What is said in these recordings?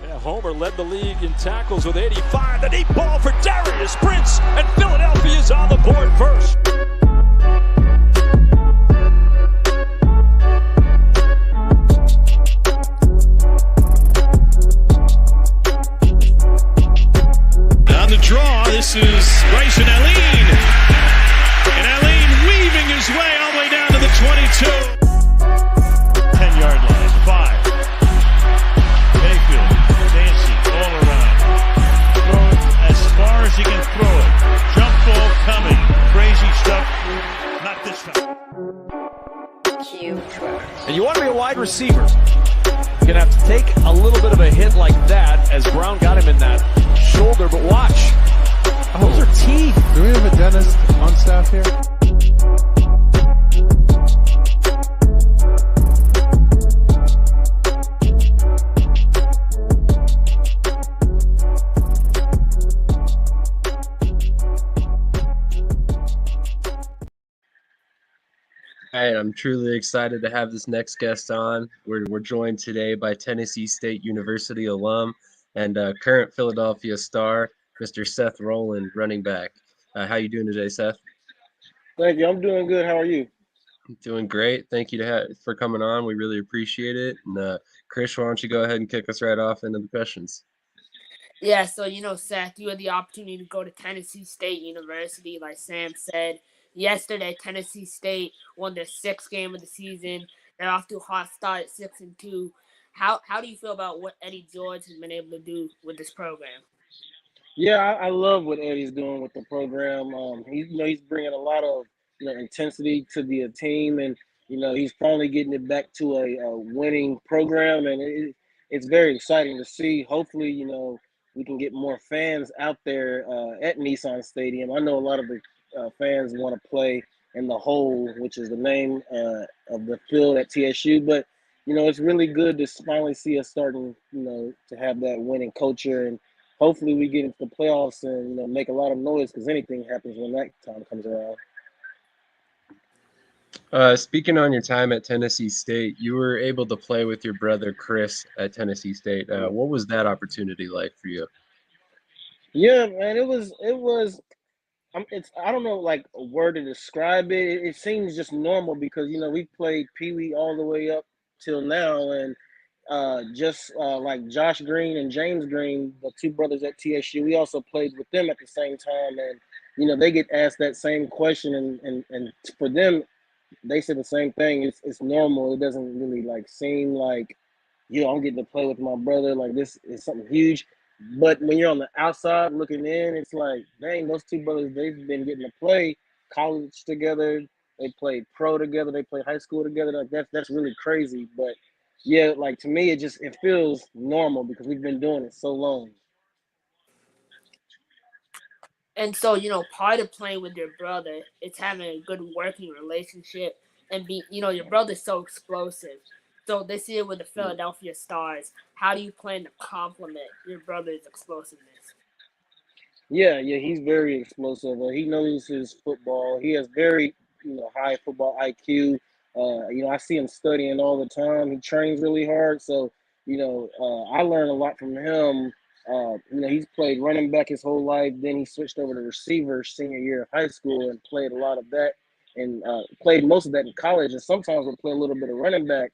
Yeah, Homer led the league in tackles with 85. The deep ball for Darius Prince, and Philadelphia's on the board first. On the draw, this is Bryson Allen. And Allen weaving his way all the way down to the 22. 10-yard line, 5. Mayfield, dancing all around. Throwing as far as he can throw it. Jump ball coming. Crazy stuff. Not this time. And you want to be a wide receiver. You're going to have to take a little bit of a hit like that as Brown got him in that shoulder, but watch. Those are teeth. Do we have a dentist on staff here? Hey, I'm truly excited to have this next guest on. We're joined today by Tennessee State University alum and current Philadelphia Star, Mr. Seth Rowland, running back. How you doing today, Seth? Thank you. I'm doing good. How are you? Doing great. Thank you for coming on. We really appreciate it. And Krish, why don't you go ahead and kick us right off into the questions? Yeah, so, Seth, you had the opportunity to go to Tennessee State University, like Sam said. Yesterday, Tennessee State won their 6th game of the season. They're off to a hot start at 6-2. How do you feel about what Eddie George has been able to do with this program? Yeah, I love what Eddie's doing with the program. He's bringing a lot of intensity to the team, and he's finally getting it back to a winning program, and it's very exciting to see. Hopefully, we can get more fans out there at Nissan Stadium. I know a lot of the fans want to play in the Hole, which is the name of the field at TSU. But, it's really good to finally see us starting, to have that winning culture. And hopefully we get into the playoffs and, make a lot of noise because anything happens when that time comes around. Speaking on your time at Tennessee State, you were able to play with your brother Chris at Tennessee State. What was that opportunity like for you? Yeah, man, it was I don't know like a word to describe it. It seems just normal because we played Pee Wee all the way up till now, and like Josh Green and James Green, the two brothers at TSU, we also played with them at the same time, and they get asked that same question, and for them, they said the same thing. It's normal. It doesn't really like seem like I'm getting to play with my brother. Like this is something huge. But when you're on the outside looking in, it's like, dang, those two brothers, they've been getting to play college together. They played pro together. They played high school together. Like that's really crazy. But yeah, like to me, it feels normal because we've been doing it so long. And so, part of playing with your brother is having a good working relationship and your brother's so explosive. So this year with the Philadelphia Stars, how do you plan to complement your brother's explosiveness? Yeah, he's very explosive. He knows his football. He has very, high football IQ. I see him studying all the time. He trains really hard. So, I learn a lot from him. He's played running back his whole life. Then he switched over to receiver senior year of high school and played a lot of that and played most of that in college. And sometimes we'll play a little bit of running back.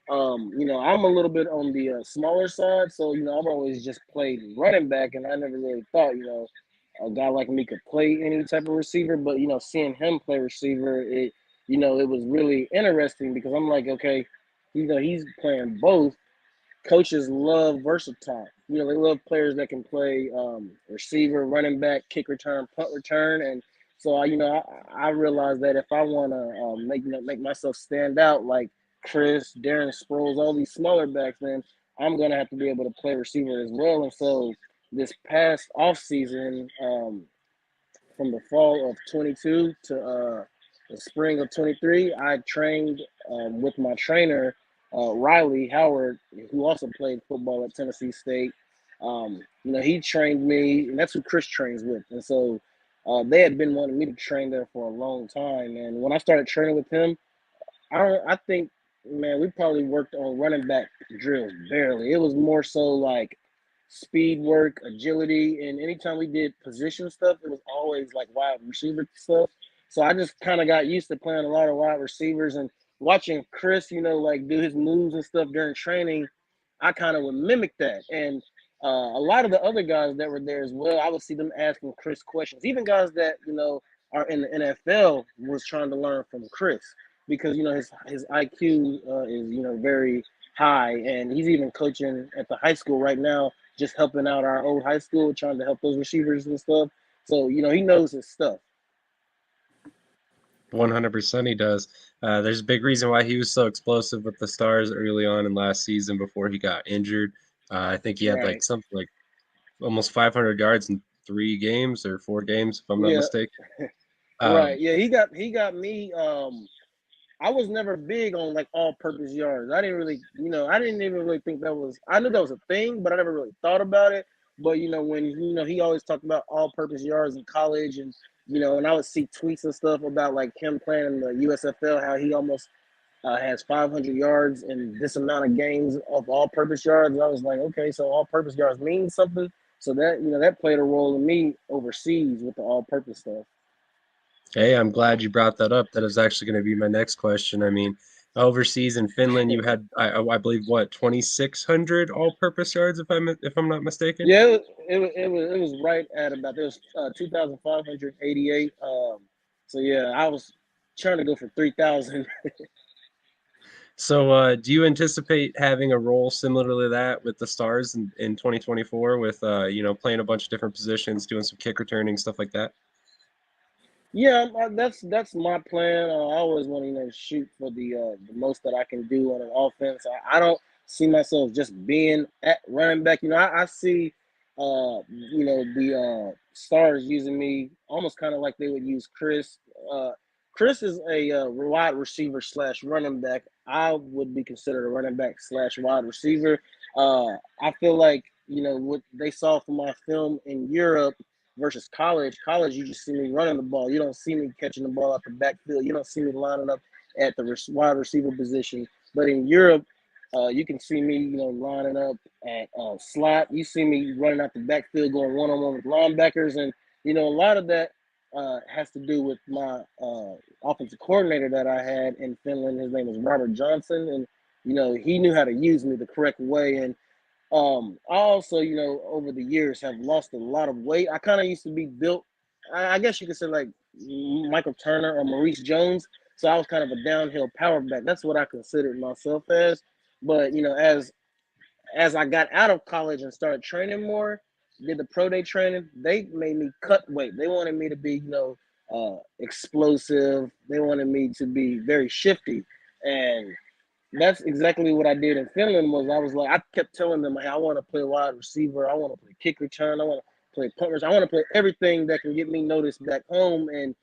I'm a little bit on the smaller side, so I've always just played running back, and I never really thought a guy like me could play any type of receiver. But seeing him play receiver, it was really interesting because I'm like, okay, he's playing both. Coaches love versatile. They love players that can play receiver, running back, kick return, punt return, and so I realized that if I want to make myself stand out like Chris, Darren Sproles, all these smaller backs, then I'm going to have to be able to play receiver as well. And so this past offseason, from the fall of 22 to the spring of 23, I trained with my trainer, Riley Howard, who also played football at Tennessee State. He trained me, and that's who Chris trains with. And so they had been wanting me to train there for a long time. And when I started training with him, I think, man, we probably worked on running back drills barely. It was more so like speed work, agility, and anytime we did position stuff, it was always like wide receiver stuff. So I just kind of got used to playing a lot of wide receivers and watching Chris, like do his moves and stuff during training. I kind of would mimic that, and a lot of the other guys that were there as well, I would see them asking Chris questions. Even guys that are in the NFL was trying to learn from Chris because his IQ is very high, and he's even coaching at the high school right now, just helping out our old high school, trying to help those receivers and stuff. So he knows his stuff. 100% he does. There's a big reason why he was so explosive with the Stars early on in last season before he got injured. I think he had Right. something like almost 500 yards in 3 games or 4 games, if I'm not mistaken. Right. Yeah, he got me. I was never big on like all-purpose yards. I didn't really, I didn't even really think that was. I knew that was a thing, but I never really thought about it. But when he always talked about all-purpose yards in college, and and I would see tweets and stuff about like him playing in the USFL, how he almost has 500 yards in this amount of games of all-purpose yards. And I was like, okay, so all-purpose yards means something. So that that played a role in me overseas with the all-purpose stuff. Hey, I'm glad you brought that up. That is actually going to be my next question. I mean, overseas in Finland, you had, I believe, what, 2,600 all-purpose yards, if I'm not mistaken. Yeah, it was right at about there was 2,588. So yeah, I was trying to go for 3,000. So, do you anticipate having a role similar to that with the Stars in 2024 with, playing a bunch of different positions, doing some kick returning, stuff like that? Yeah, that's my plan. I always want to shoot for the most that I can do on an offense. I don't see myself just being at running back. I see the Stars using me almost kind of like they would use Chris. Chris is a wide receiver / running back. I would be considered a running back / wide receiver. I feel like what they saw from my film in Europe versus college. College, you just see me running the ball. You don't see me catching the ball out the backfield. You don't see me lining up at the wide receiver position. But in Europe, you can see me, lining up at slot. You see me running out the backfield, going one-on-one with linebackers. And, a lot of that has to do with my offensive coordinator that I had in Finland. His name is Robert Johnson. And, he knew how to use me the correct way. And I also, over the years have lost a lot of weight. I kind of used to be built, I guess you could say like Michael Turner or Maurice Jones. So I was kind of a downhill power back. That's what I considered myself as. But, as I got out of college and started training more, did the pro day training, they made me cut weight. They wanted me to be, explosive. They wanted me to be very shifty. And that's exactly what I did in Finland. I was like, I kept telling them, hey, I want to play wide receiver. I want to play kick return. I want to play punt return. I want to play everything that can get me noticed back home. And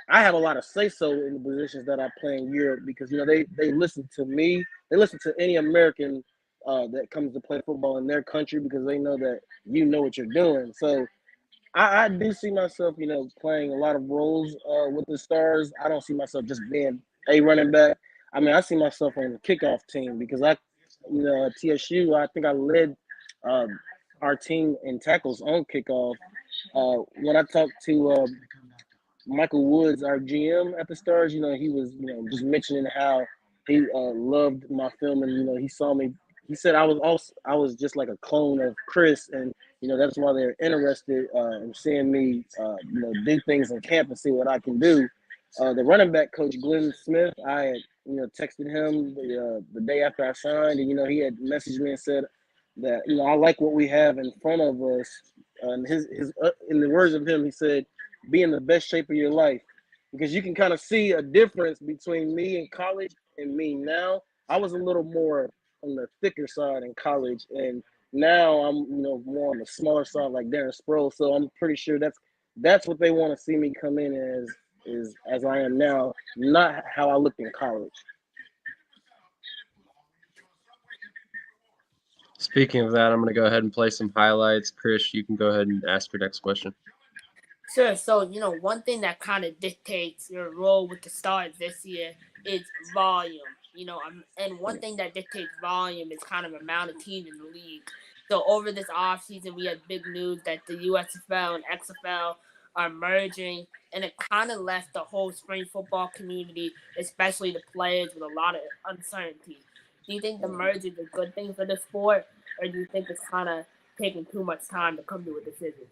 I have a lot of say-so in the positions that I play in Europe because, they listen to me. They listen to any American that comes to play football in their country because they know that you know what you're doing. So I do see myself, playing a lot of roles with the Stars. I don't see myself just being a running back. I mean, I see myself on the kickoff team because at TSU, I think I led our team in tackles on kickoff. When I talked to Michael Woods, our GM at the Stars, he was, just mentioning how he loved my film and, he saw me. He said I was just like a clone of Chris, and that's why they're interested in seeing me, do things in camp and see what I can do. The running back coach Glenn Smith, I had texted him the day after I signed, and he had messaged me and said that I like what we have in front of us. And his in the words of him, he said, "Be in the best shape of your life," because you can kind of see a difference between me in college and me now. I was a little more on the thicker side in college, and now I'm more on the smaller side like Darren Sproles. So I'm pretty sure that's what they want to see me come in as I am now, not how I looked in college. Speaking of that, I'm going to go ahead and play some highlights. Krish, you can go ahead and ask your next question. Sure. So, one thing that kind of dictates your role with the Stars this year is volume. And one thing that dictates volume is kind of amount of teams in the league. So over this offseason, we had big news that the USFL and XFL are merging, and it kind of left the whole spring football community, especially the players, with a lot of uncertainty. Do you think the merge is a good thing for the sport, or do you think it's kind of taking too much time to come to a decision?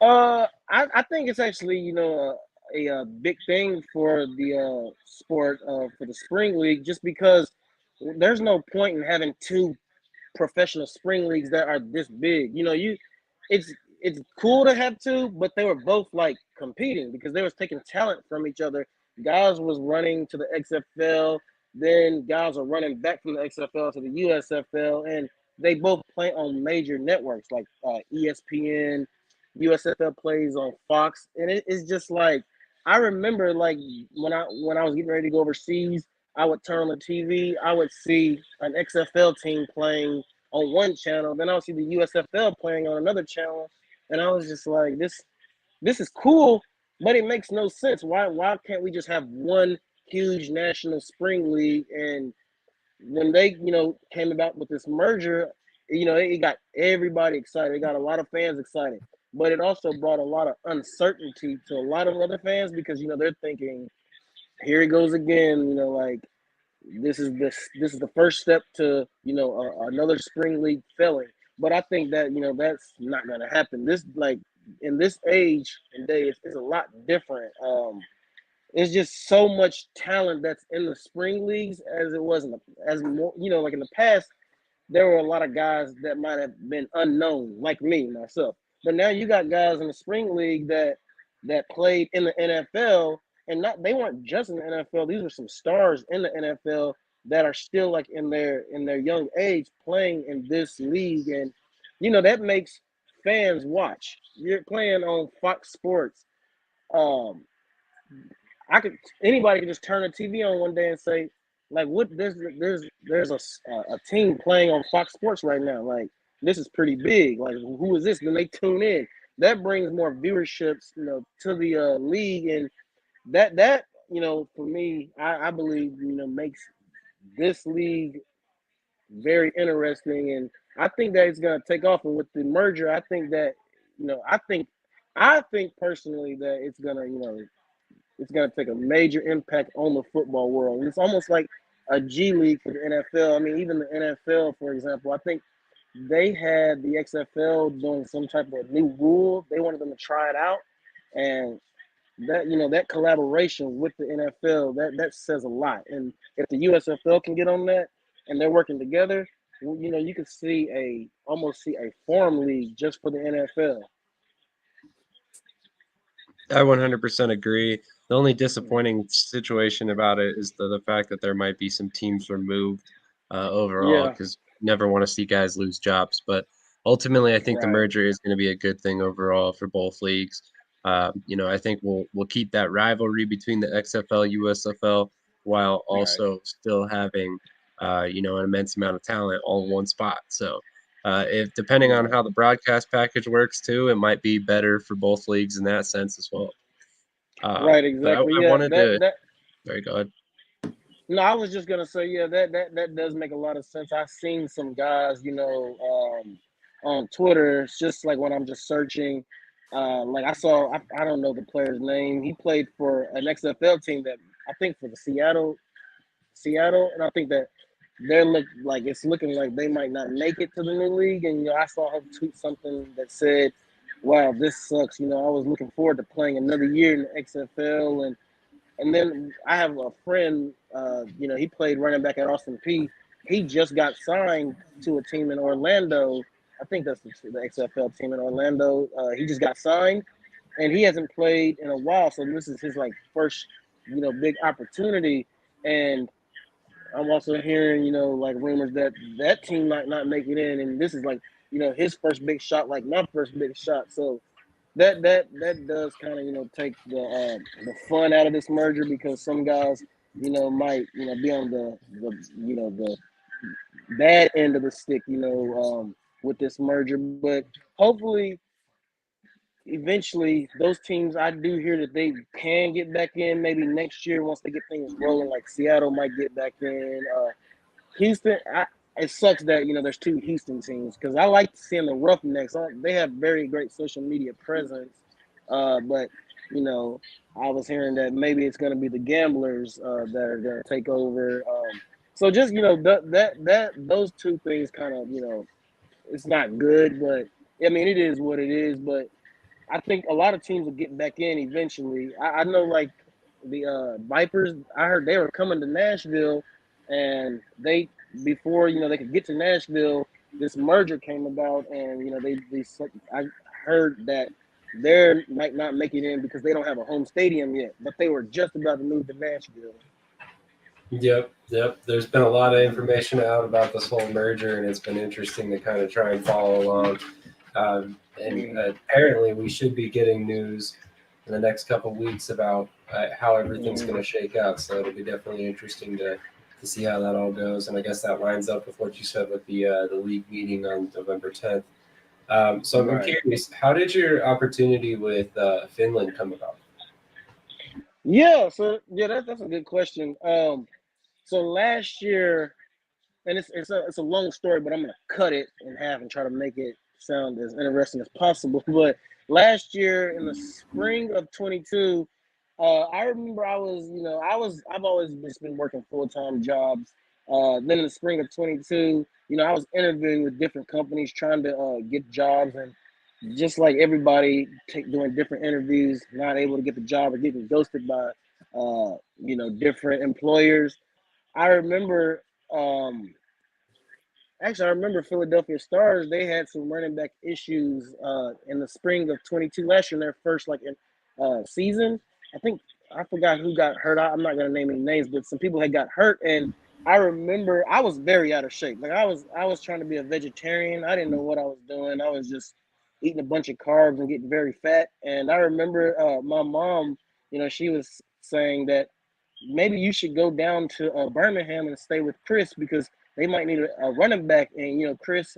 I think it's actually a big thing for the sport for the spring league, just because there's no point in having two professional spring leagues that are this big. It's it's cool to have two, but they were both like competing because they was taking talent from each other. Guys was running to the XFL, then guys are running back from the XFL to the USFL, and they both play on major networks like ESPN. USFL plays on Fox, and it's just like I remember like when I was getting ready to go overseas, I would turn on the TV, I would see an XFL team playing on one channel, then I would see the USFL playing on another channel, and I was just like, this is cool, but it makes no sense. Why can't we just have one huge national spring league? And when they came about with this merger, it got everybody excited. It got a lot of fans excited, but it also brought a lot of uncertainty to a lot of other fans because they're thinking, here it goes again. Like this is the first step to another spring league failing. But I think that that's not going to happen. This, like, in this age and day, it's a lot different. It's just so much talent that's in the spring leagues as it was as more, like in the past. There were a lot of guys that might have been unknown, like me myself. But now you got guys in the spring league that played in the NFL, and they weren't just in the NFL. These were some stars in the NFL that are still like in their young age playing in this league, and that makes fans watch. You're playing on Fox Sports. Um, anybody can just turn the TV on one day and say, like, what there's a team playing on Fox Sports right now. Like, this is pretty big. Like, who is this? Then they tune in. That brings more viewerships, to the league, and that for me, I believe makes this league very interesting, and I think that it's gonna take off. And with the merger, I think that I think personally that it's going to take a major impact on the football world. It's almost like a G League for the NFL. I mean, even the NFL, for example, I think they had the XFL doing some type of new rule. They wanted them to try it out. And that collaboration with the NFL, that says a lot. And if the USFL can get on that and they're working together, you could almost see a farm league just for the NFL. I 100% agree. The only disappointing situation about it is the fact that there might be some teams removed overall, because never want to see guys lose jobs. But ultimately, I think the merger is going to be a good thing overall for both leagues. I think we'll keep that rivalry between the XFL, USFL, while also still having an immense amount of talent all in one spot. So if depending on how the broadcast package works too, it might be better for both leagues in that sense as well. Right, exactly. I wanted to. Sorry, go ahead. No, I was just gonna say, that does make a lot of sense. I've seen some guys, on Twitter. It's just like when I'm just searching, like I saw, I don't know the player's name. He played for an XFL team that I think for the Seattle, and I think that it's looking like they might not make it to the new league. And I saw him tweet something that said, "Wow, this sucks." I was looking forward to playing another year in the XFL, and then I have a friend, he played running back at Austin Peay. He just got signed to a team in Orlando. I think that's the XFL team in Orlando. He just got signed, and he hasn't played in a while. So this is his first, big opportunity. And I'm also hearing, like rumors that team might not make it in, and this is his first big shot, like my first big shot. So that does kind of take the fun out of this merger, because some guys might be on the bad end of the stick with this merger. But hopefully eventually those teams, I do hear that they can get back in maybe next year once they get things rolling. Like Seattle might get back in. Houston, it sucks that there's two Houston teams because I like seeing the Roughnecks. They have very great social media presence, but I was hearing that maybe it's going to be the Gamblers that are going to take over. So just that those two things kind of it's not good, but I mean it is what it is. But I think a lot of teams will get back in eventually. I know like the Vipers. I heard they were coming to Nashville, and before they could get to Nashville, this merger came about, and I heard that they're might not make it in because they don't have a home stadium yet, but they were just about to move to Nashville. Yep. There's been a lot of information out about this whole merger, and it's been interesting to kind of try and follow along. And apparently, we should be getting news in the next couple of weeks about how everything's going to shake out. So it'll be definitely interesting to see how that all goes. And I guess that lines up with what you said with the league meeting on November 10th. So I'm curious, how did your opportunity with Finland come about? Yeah, that's a good question. So last year, and it's a long story, but I'm gonna cut it in half and try to make it sound as interesting as possible. But last year in the spring of 22, I remember I've always just been working full-time jobs. Then in the spring of 22, I was interviewing with different companies trying to get jobs, and just like everybody doing different interviews, not able to get the job or getting ghosted by different employers. I remember Actually, I remember Philadelphia Stars. They had some running back issues in the spring of 22 last year in their first season. I forgot who got hurt. I'm not gonna name any names, but some people had got hurt, and I remember I was very out of shape. Like I was trying to be a vegetarian. I didn't know what I was doing. I was just eating a bunch of carbs and getting very fat. And I remember my mom, she was saying that maybe you should go down to Birmingham and stay with Chris because they might need a running back. And Chris, he's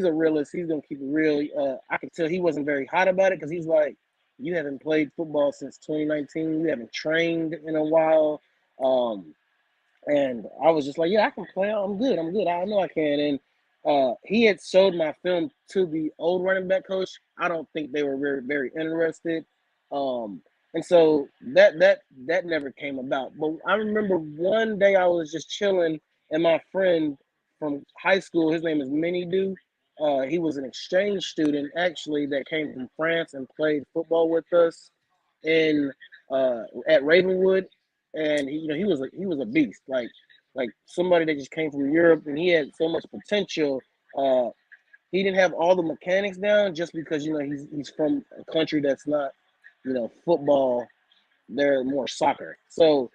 a realist. He's gonna keep it real. I could tell he wasn't very hot about it because he's like, you haven't played football since 2019. You haven't trained in a while. And I was just like, yeah, I can play. I'm good. I know I can. And he had showed my film to the old running back coach. I don't think they were very, very interested. And so that never came about. But I remember one day I was just chilling, and my friend from high school, his name is Minidu. He was an exchange student actually that came from France and played football with us in at Ravenwood, and he was a beast, like somebody that just came from Europe, and he had so much potential. He didn't have all the mechanics down just because he's from a country that's not football. They're more soccer. So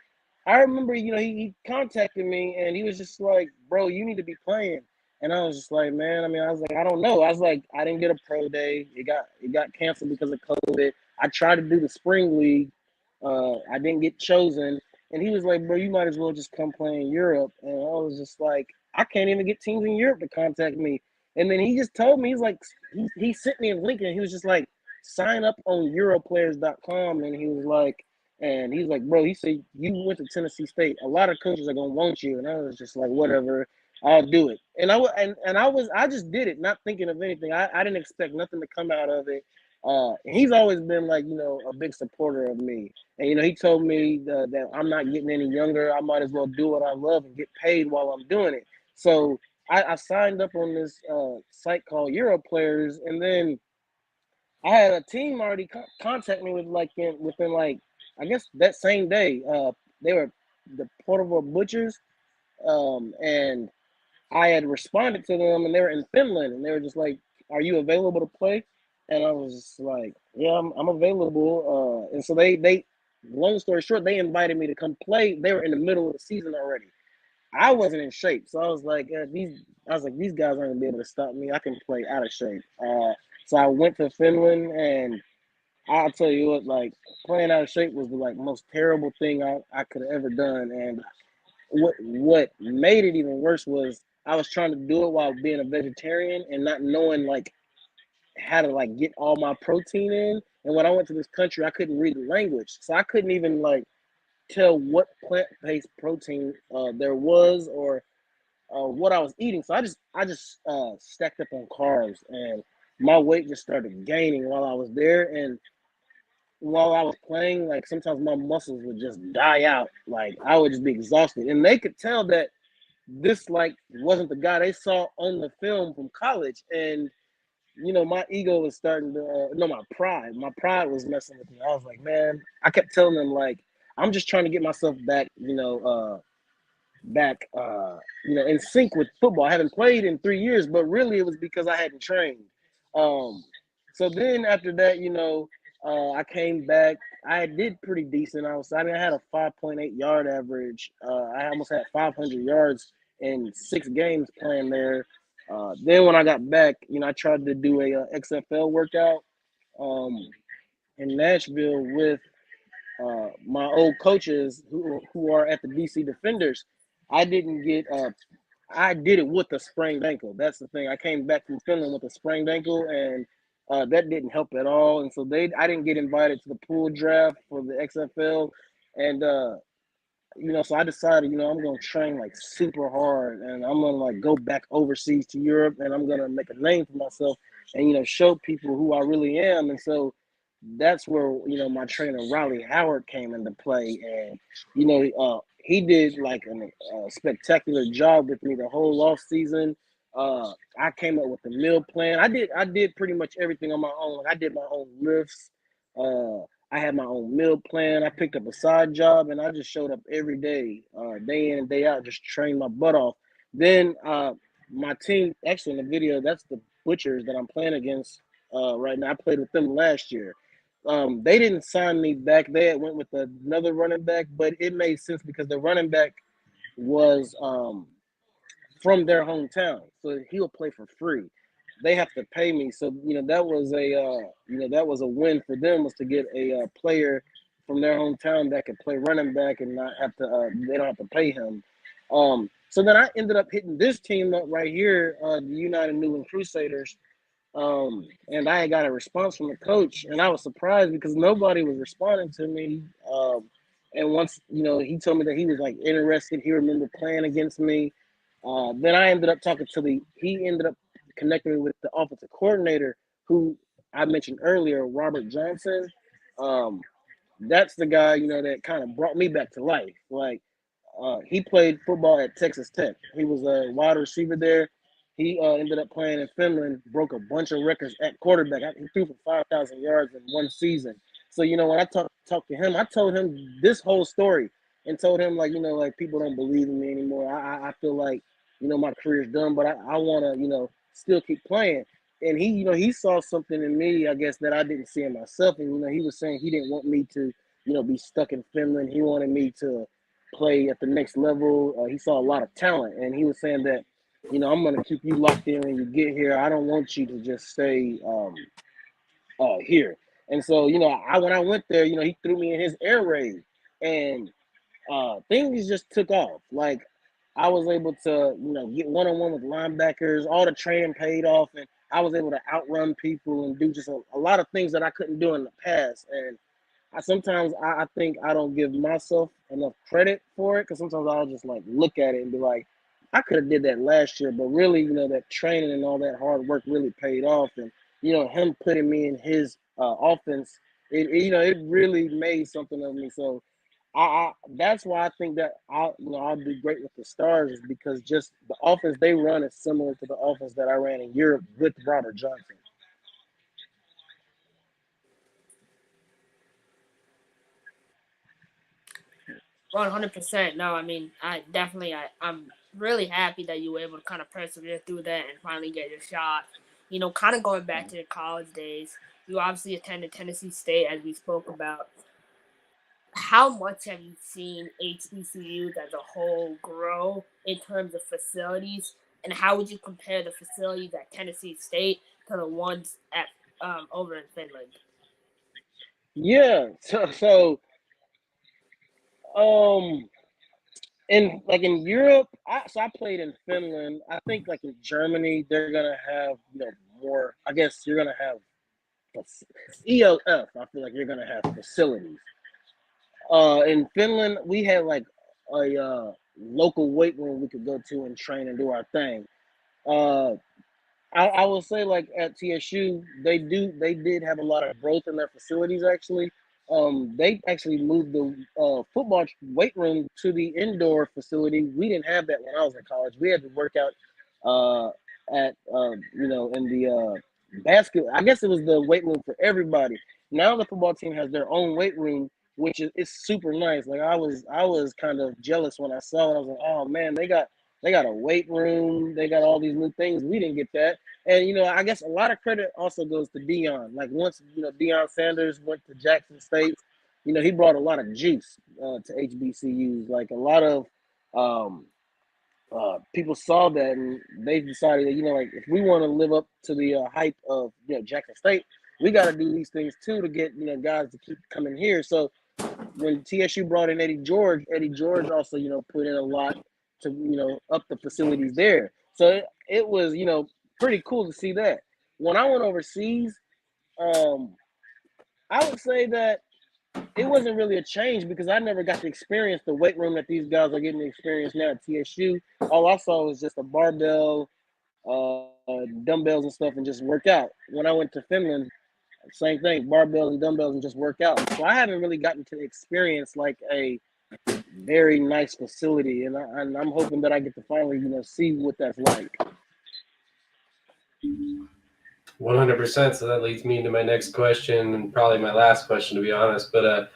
I remember he contacted me, and he was just like, bro, you need to be playing. And I was just like, man, I was like, I don't know. I was like, I didn't get a pro day. It got canceled because of COVID. I tried to do the spring league. I didn't get chosen. And he was like, bro, you might as well just come play in Europe. And I was just like, I can't even get teams in Europe to contact me. And then he just told me, he's like, he sent me a link, and he was just like, sign up on Europlayers.com. And he was like, bro, he said, you went to Tennessee State. A lot of coaches are gonna want you. And I was just like, whatever, I'll do it. And I just did it, not thinking of anything. I didn't expect nothing to come out of it. He's always been like, a big supporter of me. And he told me that I'm not getting any younger. I might as well do what I love and get paid while I'm doing it. So I signed up on this site called Europlayers, and then I had a team already contact me within I guess that same day. They were the Portable Butchers, and I had responded to them, and they were in Finland, and they were just like, "Are you available to play?" And I was just like, "Yeah, I'm available." And so they, long story short, they invited me to come play. They were in the middle of the season already. I wasn't in shape, so I was like, these guys aren't gonna be able to stop me. I can play out of shape. So I went to Finland, and I'll tell you what, like playing out of shape was the most terrible thing I could have ever done. And what made it even worse was I was trying to do it while being a vegetarian and not knowing how to get all my protein in. And when I went to this country, I couldn't read the language, so I couldn't even tell what plant-based protein there was or what I was eating. So I just stacked up on carbs, and my weight just started gaining while I was there. And while I was playing, like sometimes my muscles would just die out. Like I would just be exhausted, and they could tell that this like wasn't the guy they saw on the film from college. And my ego was starting to no, my pride was messing with me. I was like, man, I kept telling them like I'm just trying to get myself back, in sync with football. I haven't played in 3 years, but really it was because I hadn't trained. Um, so then after that, I came back. I did pretty decent. I had a 5.8 yard average. I almost had 500 yards in 6 games playing there. Then when I got back, I tried to do a XFL workout um, in Nashville with my old coaches who are at the DC Defenders. I didn't get I did it with a sprained ankle. That's the thing. I came back from Finland with a sprained ankle, and that didn't help at all. And so I didn't get invited to the pool draft for the XFL, and so I decided, I'm gonna train like super hard, and I'm gonna like go back overseas to Europe, and I'm gonna make a name for myself, and show people who I really am. And so that's where my trainer Riley Howard came into play, and he did like a spectacular job with me the whole off season. I came up with the meal plan. I did pretty much everything on my own. Like, I did my own lifts. I had my own meal plan. I picked up a side job, and I just showed up every day, day in and day out, just trained my butt off. Then my team, actually in the video, that's the Butchers that I'm playing against right now. I played with them last year. They didn't sign me back. They had went with another running back, but it made sense because the running back was from their hometown, so he'll play for free. They have to pay me, so that was a win for them, was to get a player from their hometown that could play running back and not have to. They don't have to pay him. So then I ended up hitting this team up right here, the United New England Crusaders. And I got a response from the coach, and I was surprised because nobody was responding to me. And once, he told me that he was like interested, he remembered playing against me. Then I ended up he ended up connecting me with the offensive coordinator who I mentioned earlier, Robert Johnson. That's the guy, that kind of brought me back to life. Like, he played football at Texas Tech. He was a wide receiver there. He ended up playing in Finland, broke a bunch of records at quarterback. He threw for 5,000 yards in one season. So, when I talked to him, I told him this whole story and told him, like, like people don't believe in me anymore. I feel like, my career's done, but I want to, still keep playing. And he saw something in me, I guess, that I didn't see in myself. And, he was saying he didn't want me to, be stuck in Finland. He wanted me to play at the next level. He saw a lot of talent, and he was saying that, I'm going to keep you locked in when you get here. I don't want you to just stay here. And so, when I went there, he threw me in his air raid, and things just took off. Like, I was able to, get one-on-one with linebackers. All the training paid off, and I was able to outrun people and do just a lot of things that I couldn't do in the past. And sometimes I think I don't give myself enough credit for it, because sometimes I'll just like look at it and be like, I could have did that last year, but really, that training and all that hard work really paid off. And, him putting me in his offense, it really made something of me. So that's why I think that I'll do great with the Stars, is because just the offense they run is similar to the offense that I ran in Europe with Robert Johnson. Well, 100%. No, I mean, I'm really happy that you were able to kind of persevere through that and finally get your shot. Kind of going back to your college days, you obviously attended Tennessee State, as we spoke about. How much have you seen HBCUs as a whole grow in terms of facilities, and how would you compare the facilities at Tennessee State to the ones at over in Finland? Yeah. So in Europe, I played in Finland. I think like in Germany, they're gonna have more. I guess you're gonna have ELF. I feel like you're gonna have facilities. In Finland, we had like a local weight room we could go to and train and do our thing. Uh, I will say like at TSU, they did have a lot of growth in their facilities actually. They actually moved the football weight room to the indoor facility. We didn't have that when I was in college. We had to work out at in the basket. I guess it was the weight room for everybody. Now the football team has their own weight room, which is it's super nice. Like I was kind of jealous when I saw it. I was like, oh man, they got a weight room. They got all these new things. We didn't get that. And I guess a lot of credit also goes to Dion. Like once Deion Sanders went to Jackson State, he brought a lot of juice to HBCUs. Like a lot of um, people saw that and they decided that like if we want to live up to the hype of Jackson State, we got to do these things too to get guys to keep coming here. So when TSU brought in Eddie George also put in a lot to up the facilities there. So it was pretty cool to see that. When I went overseas, I would say that it wasn't really a change because I never got to experience the weight room that these guys are getting to experience now at TSU. All I saw was just a barbell, dumbbells and stuff, and just work out. When I went to Finland, same thing, barbells and dumbbells and just work out. So I haven't really gotten to experience like a very nice facility, and I'm hoping that I get to finally see what that's like. 100%. So that leads me into my next question and probably my last question, to be honest. But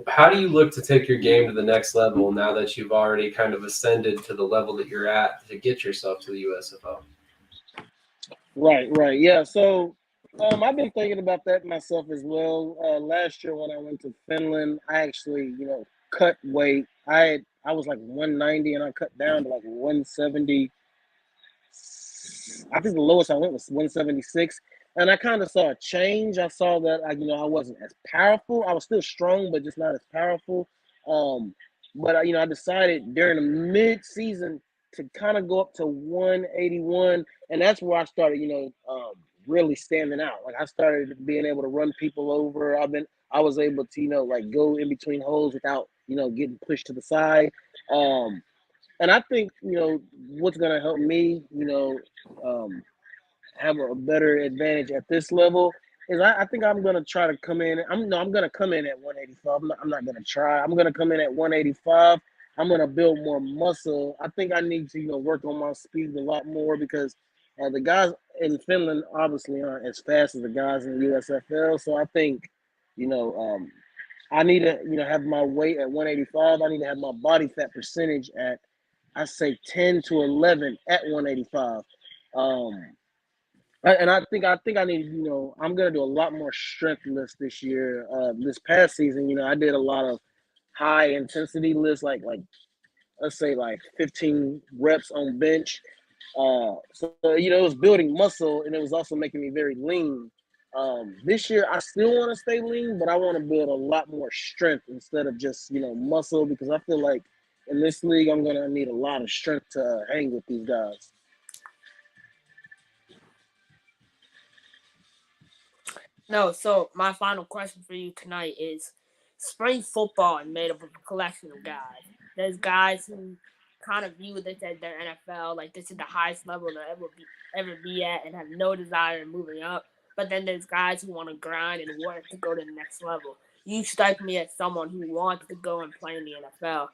how do you look to take your game to the next level now that you've already kind of ascended to the level that you're at to get yourself to the USFL? Right. Yeah. So I've been thinking about that myself as well. Last year when I went to Finland, I actually cut weight. I was like 190 and I cut down to like 170. I think the lowest I went was 176, and I kind of saw a change. I saw that I wasn't as powerful. I was still strong, but just not as powerful. But I decided during the mid-season to kind of go up to 181, and that's where I started really standing out. Like I started being able to run people over. I was able to like go in between holes without getting pushed to the side. And I think what's going to help me have a better advantage at this level is I think I'm going to try to come in. I'm going to come in at 185. I'm not going to try. I'm going to come in at 185. I'm going to build more muscle. I think I need to work on my speed a lot more because the guys in Finland obviously aren't as fast as the guys in the USFL. So I think I need to have my weight at 185. I need to have my body fat percentage at I say 10 to 11 at 185. And I think I need I'm gonna do a lot more strength lifts this year. This past season, I did a lot of high intensity lifts, like let's say like 15 reps on bench. So it was building muscle and it was also making me very lean. This year I still want to stay lean, but I want to build a lot more strength instead of just muscle because I feel like in this league I'm gonna need a lot of strength to hang with these guys. No, so my final question for you tonight is spring football is made up of a collection of guys. There's guys who kind of view this as their NFL, like this is the highest level they'll ever be at and have no desire in moving up. But then there's guys who want to grind and work to go to the next level. You strike me as someone who wants to go and play in the NFL.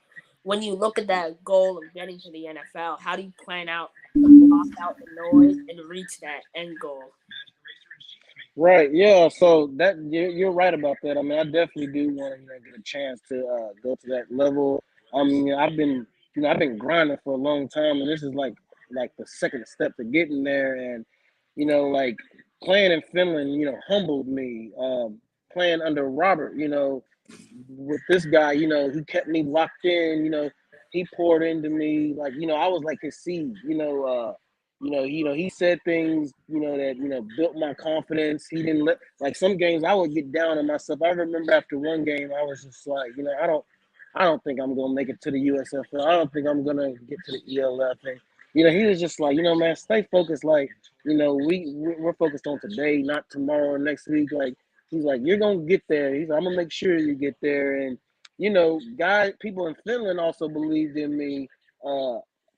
When you look at that goal of getting to the NFL, how do you plan out to block out the noise and reach that end goal? Right. Yeah. So that you're right about that. I mean, I definitely do want to get a chance to go to that level. I mean, I've been grinding for a long time, and this is like the second step to getting there. And like playing in Finland, humbled me. Playing under Robert, with this guy, he kept me locked in. He poured into me like I was like his seed. He said things, that, built my confidence. He didn't like some games I would get down on myself. I remember after one game, I was just like, I don't think I'm going to make it to the USFL. I don't think I'm going to get to the ELF. And, he was just like, man, stay focused. Like, we're focused on today, not tomorrow or next week. Like, He's like, you're gonna get there. He's like, I'm gonna make sure you get there. And people in Finland also believed in me.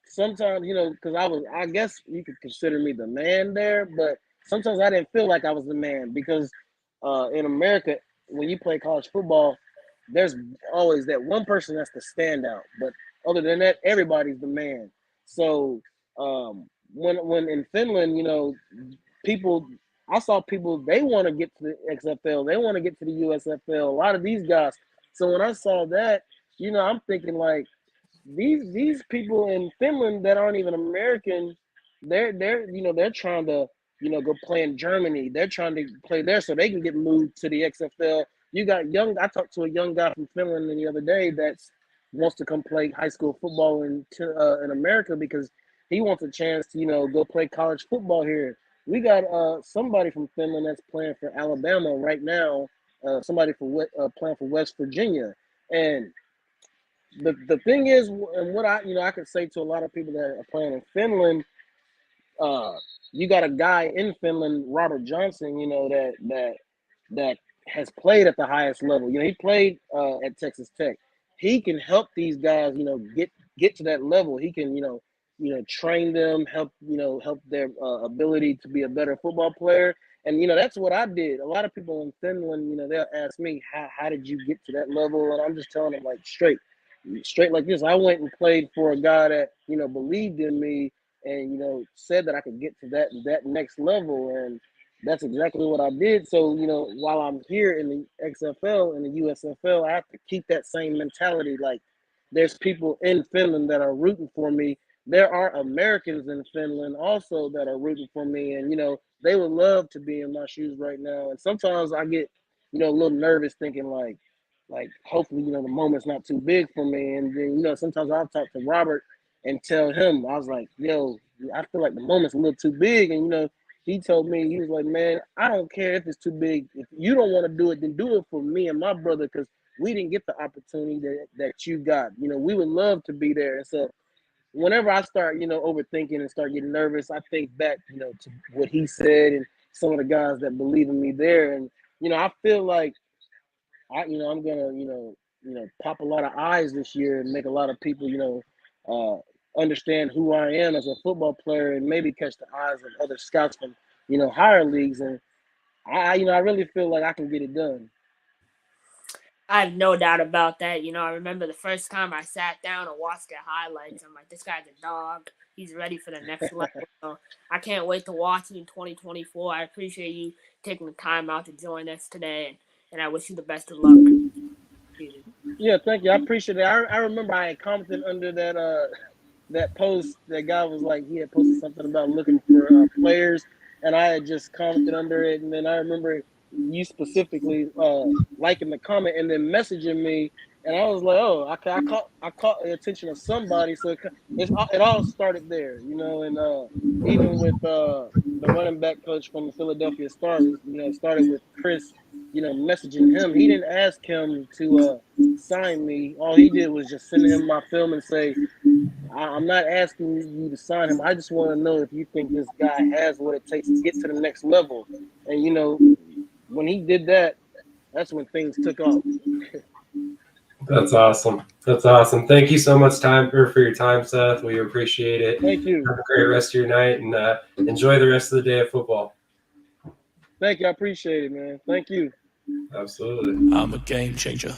Sometimes, because I guess you could consider me the man there, but sometimes I didn't feel like I was the man because in America, when you play college football, there's always that one person that's the standout. But other than that, everybody's the man. So when in Finland, I saw people, they want to get to the XFL, they want to get to the USFL. A lot of these guys. So when I saw that, I'm thinking like these people in Finland that aren't even American, they're trying to go play in Germany. They're trying to play there so they can get moved to the XFL. I talked to a young guy from Finland the other day that wants to come play high school football in America because he wants a chance to go play college football here. We got somebody from Finland that's playing for Alabama right now. Somebody playing for West Virginia, and the thing is, and what I could say to a lot of people that are playing in Finland, you got a guy in Finland, Robert Johnson, that has played at the highest level. He played at Texas Tech. He can help these guys, get to that level. He can, train them, help their ability to be a better football player. And, that's what I did. A lot of people in Finland, they'll ask me, how did you get to that level? And I'm just telling them like straight like this. I went and played for a guy that, believed in me and, said that I could get to that next level. And that's exactly what I did. So, while I'm here in the XFL and the USFL, I have to keep that same mentality. Like there's people in Finland that are rooting for me. There are Americans in Finland also that are rooting for me. And, they would love to be in my shoes right now. And sometimes I get, a little nervous thinking like hopefully, the moment's not too big for me. And then, sometimes I'll talk to Robert and tell him, I was like, yo, I feel like the moment's a little too big. And, he told me, he was like, man, I don't care if it's too big. If you don't want to do it, then do it for me and my brother because we didn't get the opportunity that you got. We would love to be there. And so whenever I start, overthinking and start getting nervous, I think back, to what he said and some of the guys that believe in me there. And, I feel like I'm going to, pop a lot of eyes this year and make a lot of people, understand who I am as a football player and maybe catch the eyes of other scouts from, higher leagues. And I really feel like I can get it done. I have no doubt about that. I remember the first time I sat down and watched the highlights. I'm like, this guy's a dog. He's ready for the next level. So I can't wait to watch it in 2024. I appreciate you taking the time out to join us today, and I wish you the best of luck. Yeah, thank you. I appreciate it. I remember I had commented under that post. That guy was like, he had posted something about looking for players, and I had just commented under it. And then I remember you specifically liking the comment and then messaging me, and I was like, oh, I caught the attention of somebody. So it all started there, and even with the running back coach from the Philadelphia Stars, it started with Chris, messaging him. He didn't ask him to sign me. All he did was just send him my film and say, I'm not asking you to sign him. I just want to know if you think this guy has what it takes to get to the next level. And, when he did that, that's when things took off. That's awesome. That's awesome. Thank you so much for your time, Seth. We appreciate it. Thank you. Have a great rest of your night and enjoy the rest of the day of football. Thank you. I appreciate it, man. Thank you. Absolutely. I'm a game changer.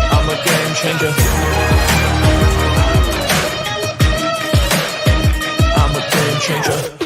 I'm a game changer. I'm a game changer.